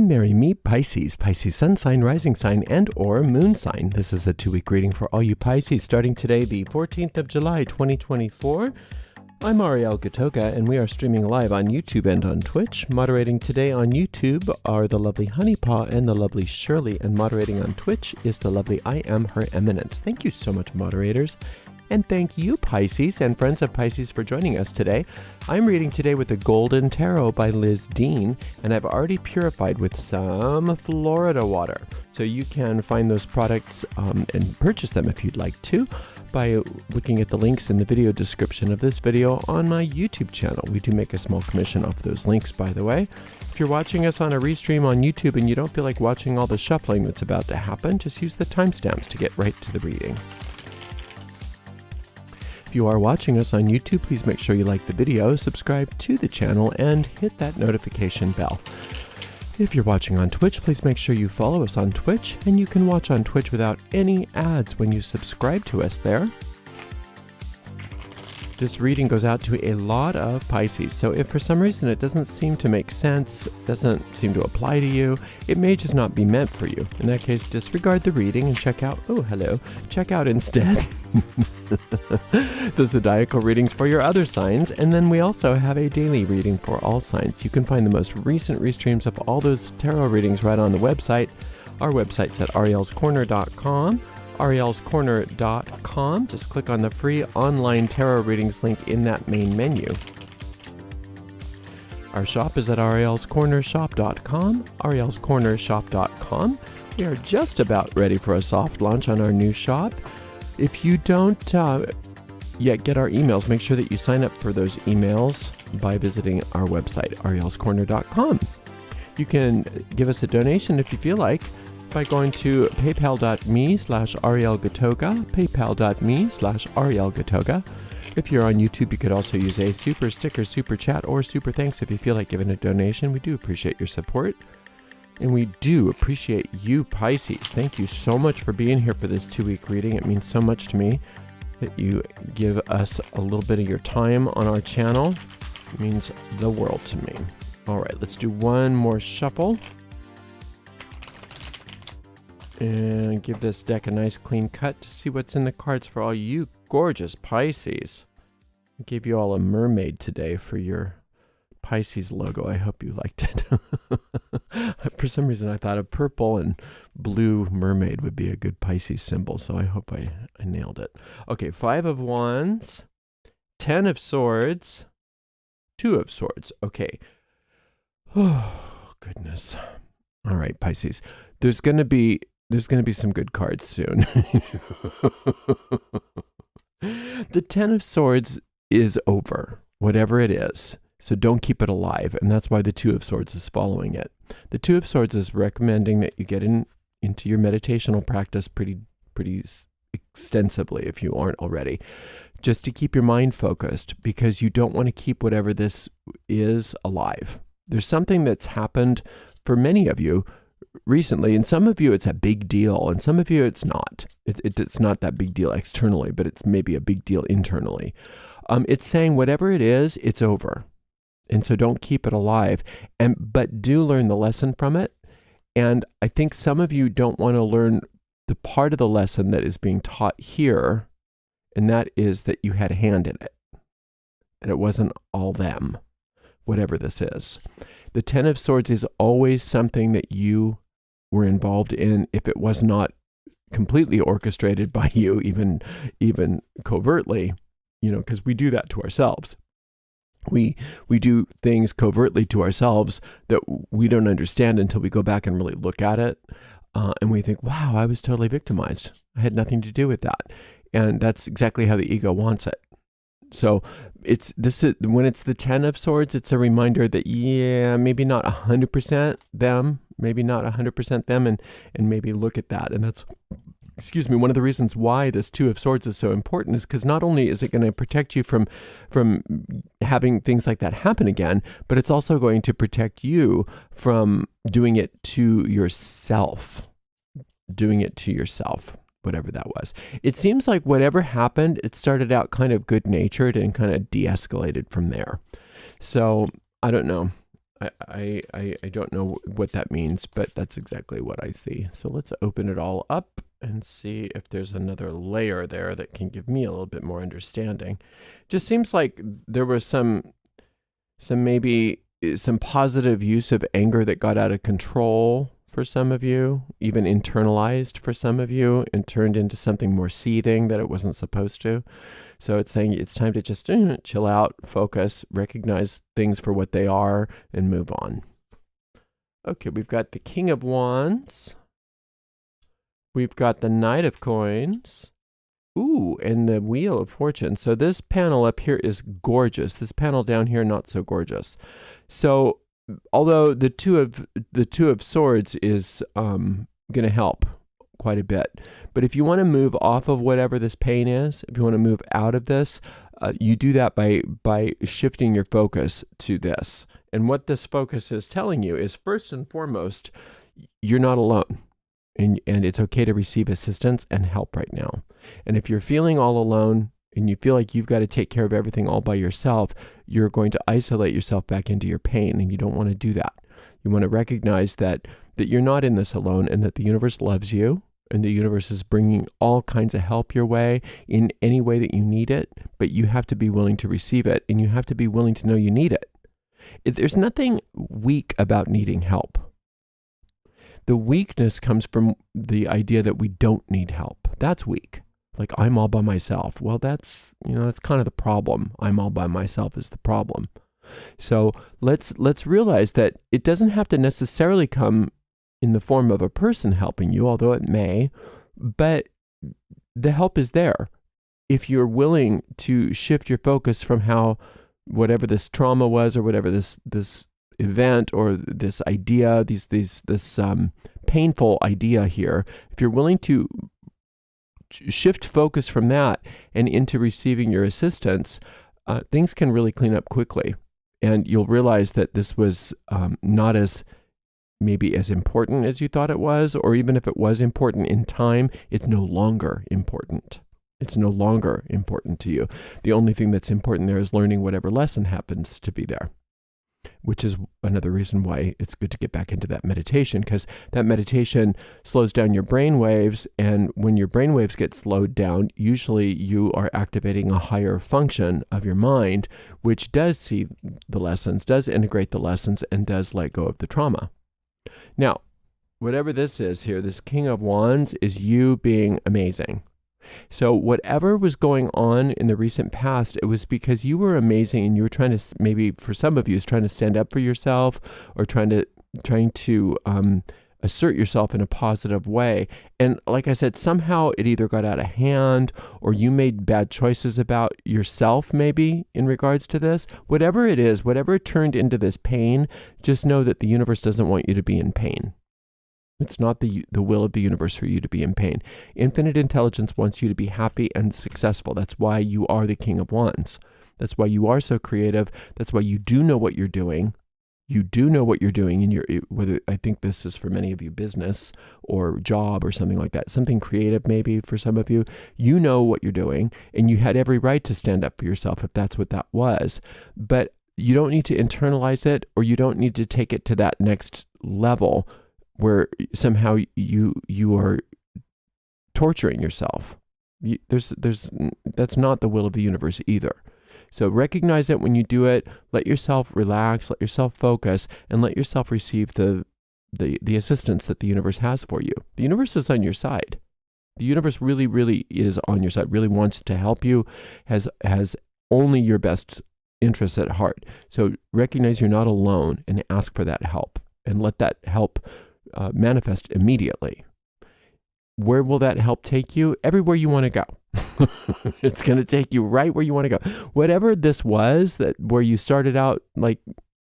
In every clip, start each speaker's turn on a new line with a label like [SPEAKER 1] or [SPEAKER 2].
[SPEAKER 1] Mary, me Pisces, Pisces sun sign, rising sign, and or moon sign. This is a 2-week reading for all you Pisces starting today, the 14th of July, 2024. I'm Ariel and we are streaming live on YouTube and on Twitch. Moderating today on YouTube are the lovely Honeypaw and the lovely Shirley, and moderating on Twitch is the lovely I Am Her Eminence. Thank you so much, moderators. And thank you, Pisces and friends of Pisces, for joining us today. I'm reading today with the Golden Tarot by Liz Dean, and I've already purified with some Florida water. So you can find those products and purchase them if you'd like to by looking at the links in the video description of this video on my YouTube channel. We do make a small commission off those links, by the way. If you're watching us on a restream on YouTube and you don't feel like watching all the shuffling that's about to happen, just use the timestamps to get right to the reading. If you are watching us on YouTube, please make sure you like the video, subscribe to the channel, and hit that notification bell. If you're watching on Twitch, please make sure you follow us on Twitch, and you can watch on Twitch without any ads when you subscribe to us there. This reading goes out to a lot of Pisces, so if for some reason it doesn't seem to make sense, doesn't seem to apply to you, it may just not be meant for you. In that case, disregard the reading and check out, check out instead the zodiacal readings for your other signs, and then we also have a daily reading for all signs. You can find the most recent restreams of all those tarot readings right on the website. Our website's at arielscorner.com. arielscorner.com. Just click on the free online tarot readings link in that main menu. Our shop is at arielscornershop.com, arielscornershop.com. We are just about ready for a soft launch on our new shop. If you don't yet get our emails, make sure that you sign up for those emails by visiting our website, arielscorner.com. You can give us a donation if you feel like by going to paypal.me/arielgatoga, paypal.me/arielgatoga. If you're on YouTube, you could also use a super sticker, super chat, or super thanks if you feel like giving a donation. We do appreciate your support, and we do appreciate you, Pisces. Thank you so much for being here for this 2-week reading. It means so much to me that you give us a little bit of your time on our channel. It means the world to me. All right, let's do one more shuffle and give this deck a nice clean cut to see what's in the cards for all you gorgeous Pisces. I gave you all a mermaid today for your Pisces logo. I hope you liked it. For some reason, I thought a purple and blue mermaid would be a good Pisces symbol, so I hope I nailed it. Okay, 5 of Wands, 10 of Swords, 2 of Swords. Okay. Oh, goodness. All right, Pisces. There's going to be some good cards soon. The 10 of Swords is over, whatever it is. So don't keep it alive. And that's why the 2 of Swords is following it. The 2 of Swords is recommending that you get into your meditational practice pretty extensively if you aren't already, just to keep your mind focused, because you don't want to keep whatever this is alive. There's something that's happened for many of you recently, and some of you it's a big deal, and some of you it's not. It's not that big deal externally, but it's maybe a big deal internally. It's saying whatever it is, it's over, and so don't keep it alive. But do learn the lesson from it. And I think some of you don't want to learn the part of the lesson that is being taught here, and that is that you had a hand in it, that it wasn't all them, whatever this is. The 10 of Swords is always something that you were involved in, if it was not completely orchestrated by you, even covertly, because we do that to ourselves. We do things covertly to ourselves that we don't understand until we go back and really look at it. And we think, wow, I was totally victimized. I had nothing to do with that. And that's exactly how the ego wants it. So when it's the 10 of Swords, it's a reminder that, yeah, maybe not 100% them, and maybe look at that. And that's, one of the reasons why this 2 of Swords is so important is because not only is it going to protect you from having things like that happen again, but it's also going to protect you from doing it to yourself, whatever that was. It seems like whatever happened, it started out kind of good-natured and kind of de-escalated from there. So I don't know. I don't know what that means, but that's exactly what I see. So let's open it all up and see if there's another layer there that can give me a little bit more understanding. Just seems like there was some positive use of anger that got out of control for some of you, even internalized for some of you, and turned into something more seething that it wasn't supposed to. So it's saying it's time to just chill out, focus, recognize things for what they are, and move on. Okay, we've got the King of Wands. We've got the Knight of Coins. Ooh, and the Wheel of Fortune. So this panel up here is gorgeous. This panel down here, not so gorgeous. So although the two of Swords is going to help quite a bit, but if you want to move off of whatever this pain is, if you want to move out of this, you do that by shifting your focus to this. And what this focus is telling you is, first and foremost, you're not alone. And it's okay to receive assistance and help right now. And if you're feeling all alone and you feel like you've got to take care of everything all by yourself, you're going to isolate yourself back into your pain, and you don't want to do that. You want to recognize that you're not in this alone, and that the universe loves you, and the universe is bringing all kinds of help your way in any way that you need it, but you have to be willing to receive it, and you have to be willing to know you need it. There's nothing weak about needing help. The weakness comes from the idea that we don't need help. That's weak. Like, I'm all by myself. Well, that's kind of the problem. I'm all by myself is the problem. So let's realize that it doesn't have to necessarily come in the form of a person helping you, although it may, but the help is there. If you're willing to shift your focus from how whatever this trauma was, or whatever this event or this idea, this painful idea here, if you're willing to shift focus from that and into receiving your assistance, things can really clean up quickly. And you'll realize that this was not as maybe as important as you thought it was, or even if it was important in time, it's no longer important. It's no longer important to you. The only thing that's important there is learning whatever lesson happens to be there, which is another reason why it's good to get back into that meditation, because that meditation slows down your brain waves. And when your brain waves get slowed down, usually you are activating a higher function of your mind, which does see the lessons, does integrate the lessons, and does let go of the trauma. Now, whatever this is here, this King of Wands is you being amazing. So whatever was going on in the recent past, it was because you were amazing, and you were trying to, maybe for some of you, is trying to stand up for yourself, or trying to assert yourself in a positive way. And like I said, somehow it either got out of hand, or you made bad choices about yourself, maybe in regards to this. Whatever it is, whatever turned into this pain, just know that the universe doesn't want you to be in pain. It's not the will of the universe for you to be in pain. Infinite intelligence wants you to be happy and successful. That's why you are the King of Wands. That's why you are so creative. That's why you do know what you're doing. You do know what you're doing in whether, I think this is for many of you, business or job or something like that, something creative maybe for some of you. You know what you're doing, and you had every right to stand up for yourself if that's what that was. But you don't need to internalize it, or you don't need to take it to that next level where somehow you are torturing yourself. That's not the will of the universe either. So recognize it when you do it. Let yourself relax, let yourself focus, and let yourself receive the assistance that the universe has for you. The universe is on your side. The universe really, really is on your side, really wants to help you, has only your best interests at heart. So recognize you're not alone, and ask for that help, and let that help manifest immediately. Where will that help take you? Everywhere you want to go. It's going to take you right where you want to go. Whatever this was, where you started out like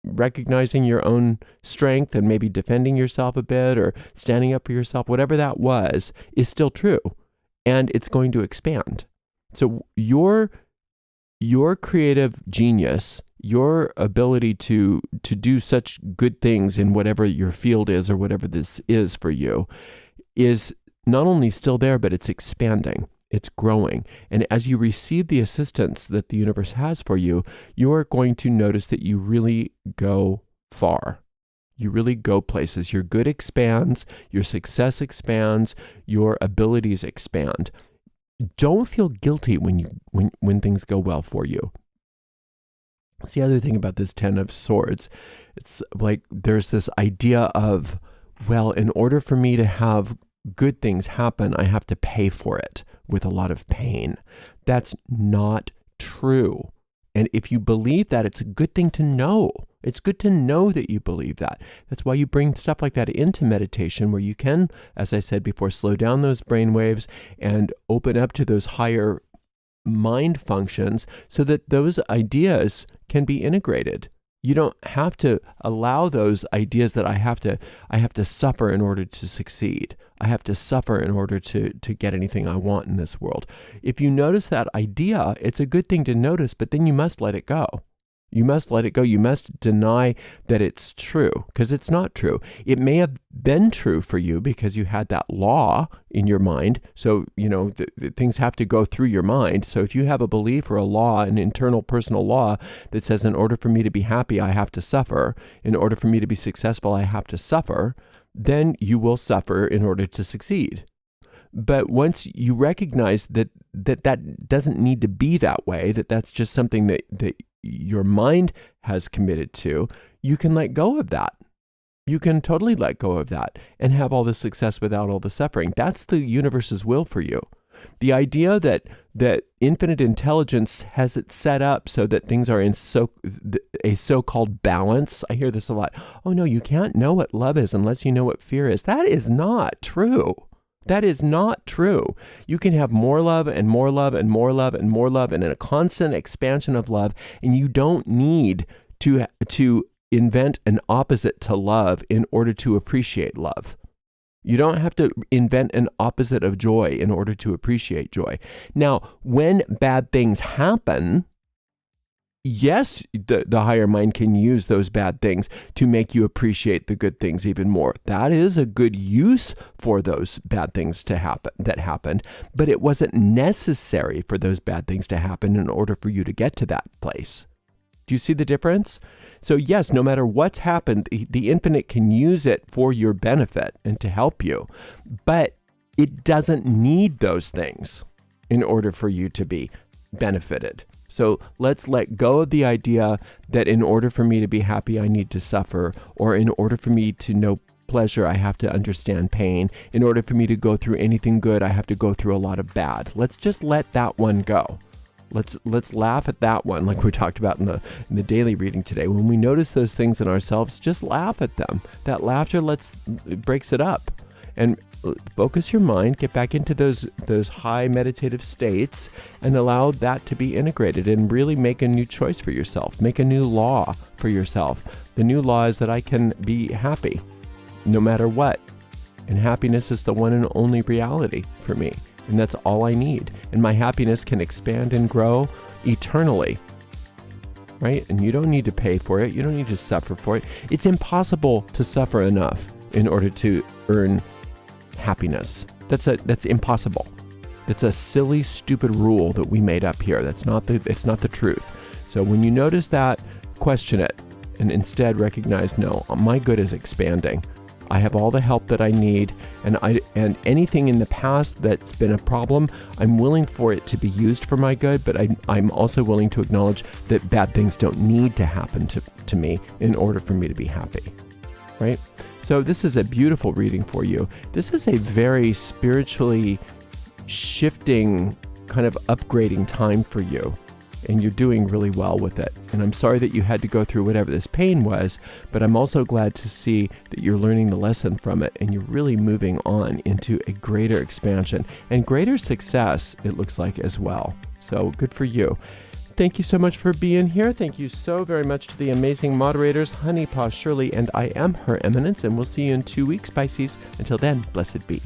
[SPEAKER 1] recognizing your own strength and maybe defending yourself a bit or standing up for yourself, whatever that was, is still true, and it's going to expand. So your creative genius, your ability to do such good things in whatever your field is, or whatever this is for you, is not only still there, but it's expanding. It's growing. And as you receive the assistance that the universe has for you, you are going to notice that you really go far. You really go places. Your good expands, your success expands, your abilities expand. Don't feel guilty when things go well for you. That's the other thing about this Ten of Swords. It's like there's this idea of, well, in order for me to have good things happen, I have to pay for it with a lot of pain. That's not true. And if you believe that, it's a good thing to know. It's good to know that you believe that. That's why you bring stuff like that into meditation, where you can, as I said before, slow down those brain waves and open up to those higher mind functions so that those ideas can be integrated. You don't have to allow those ideas that I have to suffer in order to succeed. I have to suffer in order to get anything I want in this world. If you notice that idea, it's a good thing to notice, but then you must let it go. You must let it go. You must deny that it's true, because it's not true. It may have been true for you because you had that law in your mind. So, the things have to go through your mind. So if you have a belief or a law, an internal personal law that says, in order for me to be happy, I have to suffer. In order for me to be successful, I have to suffer. Then you will suffer in order to succeed. But once you recognize that doesn't need to be that way, that's just something that your mind has committed to, you can let go of that. You can totally let go of that and have all the success without all the suffering. That's the universe's will for you. The idea that infinite intelligence has it set up so that things are in a so-called balance. I hear this a lot. Oh no, you can't know what love is unless you know what fear is. That is not true. That is not true. You can have more love and more love and more love and more love and a constant expansion of love, and you don't need to invent an opposite to love in order to appreciate love. You don't have to invent an opposite of joy in order to appreciate joy. Now, when bad things happen, yes, the higher mind can use those bad things to make you appreciate the good things even more. That is a good use for those bad things to happen that happened, but it wasn't necessary for those bad things to happen in order for you to get to that place. Do you see the difference? So yes, no matter what's happened, the infinite can use it for your benefit and to help you, but it doesn't need those things in order for you to be benefited. So let's let go of the idea that in order for me to be happy, I need to suffer, or in order for me to know pleasure, I have to understand pain. In order for me to go through anything good, I have to go through a lot of bad. Let's just let that one go. Let's laugh at that one, like we talked about in the daily reading today. When we notice those things in ourselves, just laugh at them. That laughter breaks it up. And focus your mind, get back into those high meditative states, and allow that to be integrated, and really make a new choice for yourself. Make a new law for yourself. The new law is that I can be happy no matter what. And happiness is the one and only reality for me. And that's all I need. And my happiness can expand and grow eternally. Right? And you don't need to pay for it. You don't need to suffer for it. It's impossible to suffer enough in order to earn happiness. That's impossible. It's a silly, stupid rule that we made up here. It's not the truth. So when you notice that, question it, and instead recognize, no, my good is expanding. I have all the help that I need, and anything in the past that's been a problem, I'm willing for it to be used for my good, but I'm also willing to acknowledge that bad things don't need to happen to me in order for me to be happy, right? So this is a beautiful reading for you. This is a very spiritually shifting, kind of upgrading time for you. And you're doing really well with it. And I'm sorry that you had to go through whatever this pain was, but I'm also glad to see that you're learning the lesson from it, and you're really moving on into a greater expansion and greater success, it looks like, as well. So good for you. Thank you so much for being here. Thank you so very much to the amazing moderators, Honey Paw Shirley, and I am Her Eminence, and we'll see you in 2 weeks, Pisces. Until then, blessed be.